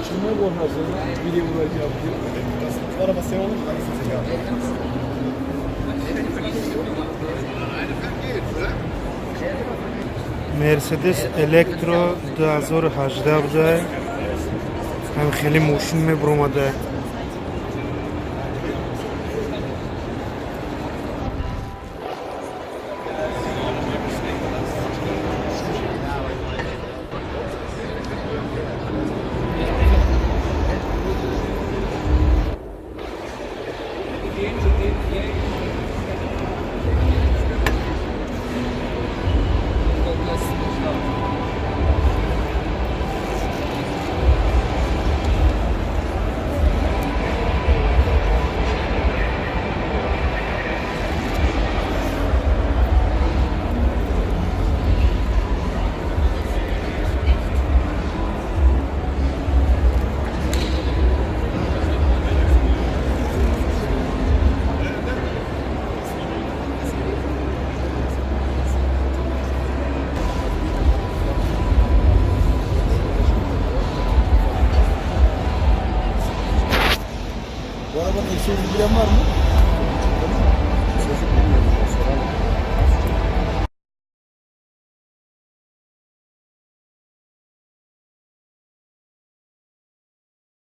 çıkmaya korkarsın. Biri vuracağım diyor. Bu araba sen olur mu? مرسدس الکترو 2018 بوده هم خیلی موشین میبرومده Bu arabanın egzozu bilen var mı?